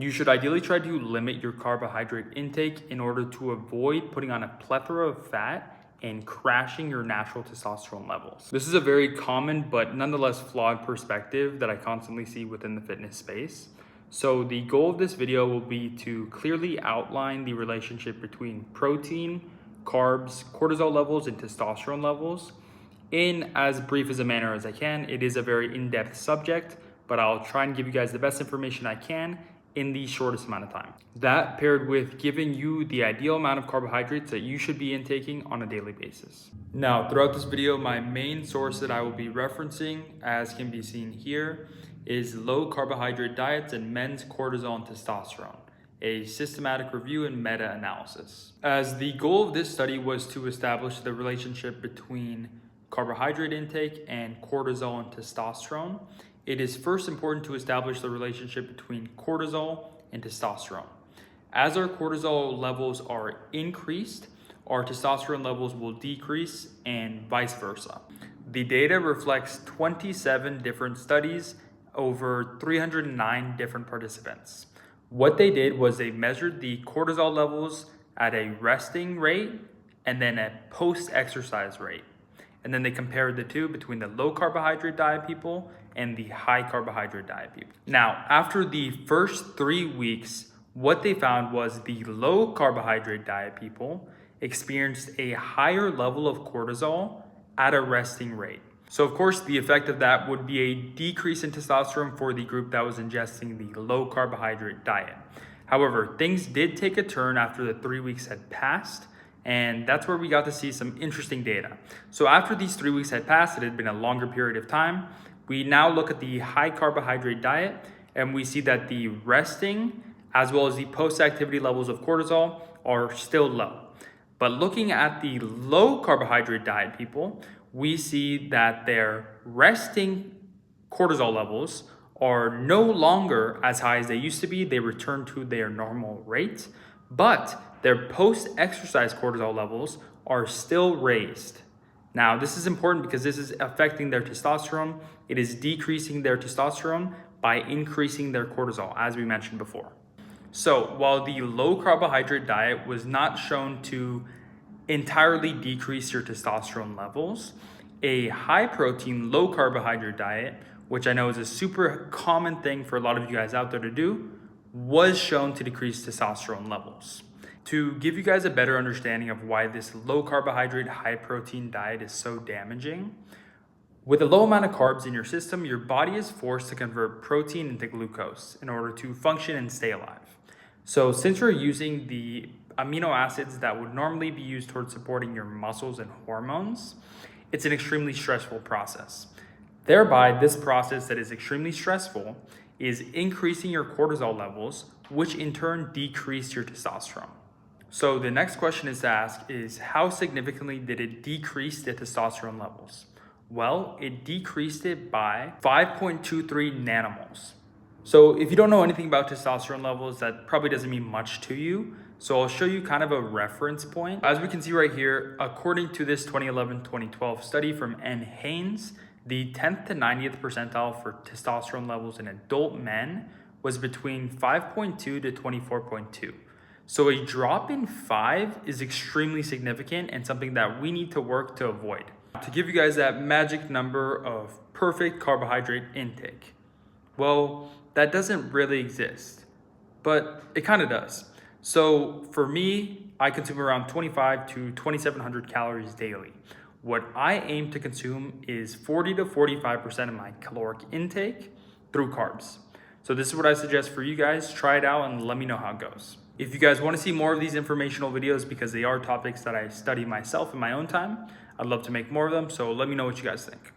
You should ideally try to limit your carbohydrate intake in order to avoid putting on a plethora of fat and crashing your natural testosterone levels. This is a very common but nonetheless flawed perspective that I constantly see within the fitness space. So the goal of this video will be to clearly outline the relationship between protein, carbs, cortisol levels, and testosterone levels in as brief as a manner as I can. It is a very in-depth subject, but I'll try and give you guys the best information I can in the shortest amount of time. That paired with giving you the ideal amount of carbohydrates that you should be intaking on a daily basis. Now, throughout this video, my main source that I will be referencing, as can be seen here, is low carbohydrate diets and men's cortisol and testosterone, a systematic review and meta-analysis. As the goal of this study was to establish the relationship between carbohydrate intake and cortisol and testosterone, it is first important to establish the relationship between cortisol and testosterone. As our cortisol levels are increased, our testosterone levels will decrease and vice versa. The data reflects 27 different studies over 309 different participants. What they did was they measured the cortisol levels at a resting rate and then a post-exercise rate. And then they compared the two between the low carbohydrate diet people and the high carbohydrate diet people. Now, after the first 3 weeks, what they found was the low carbohydrate diet people experienced a higher level of cortisol at a resting rate. So of course, the effect of that would be a decrease in testosterone for the group that was ingesting the low carbohydrate diet. However, things did take a turn after the 3 weeks had passed, and that's where we got to see some interesting data. So after these 3 weeks had passed, it had been a longer period of time. We now look at the high carbohydrate diet and we see that the resting as well as the post-activity levels of cortisol are still low. But looking at the low carbohydrate diet people, we see that their resting cortisol levels are no longer as high as they used to be. They return to their normal rate, but their post-exercise cortisol levels are still raised. Now, this is important because this is affecting their testosterone. It is decreasing their testosterone by increasing their cortisol, as we mentioned before. So while the low carbohydrate diet was not shown to entirely decrease your testosterone levels, a high protein, low carbohydrate diet, which I know is a super common thing for a lot of you guys out there to do, was shown to decrease testosterone levels. To give you guys a better understanding of why this low carbohydrate, high protein diet is so damaging, with a low amount of carbs in your system, your body is forced to convert protein into glucose in order to function and stay alive. So since you're using the amino acids that would normally be used towards supporting your muscles and hormones, it's an extremely stressful process. Thereby, this process that is extremely stressful is increasing your cortisol levels, which in turn decrease your testosterone. So the next question is to ask is, how significantly did it decrease the testosterone levels? Well, it decreased it by 5.23 nanomoles. So if you don't know anything about testosterone levels, that probably doesn't mean much to you. So I'll show you kind of a reference point. As we can see right here, according to this 2011-2012 study from N. Haynes, the 10th to 90th percentile for testosterone levels in adult men was between 5.2 to 24.2. So a drop in 5 is extremely significant and something that we need to work to avoid. To give you guys that magic number of perfect carbohydrate intake, well, that doesn't really exist, but it kind of does. So for me, I consume around 25 to 2,700 calories daily. What I aim to consume is 40 to 45% of my caloric intake through carbs. So this is what I suggest for you guys. Try it out and let me know how it goes. If you guys want to see more of these informational videos, because they are topics that I study myself in my own time, I'd love to make more of them. So let me know what you guys think.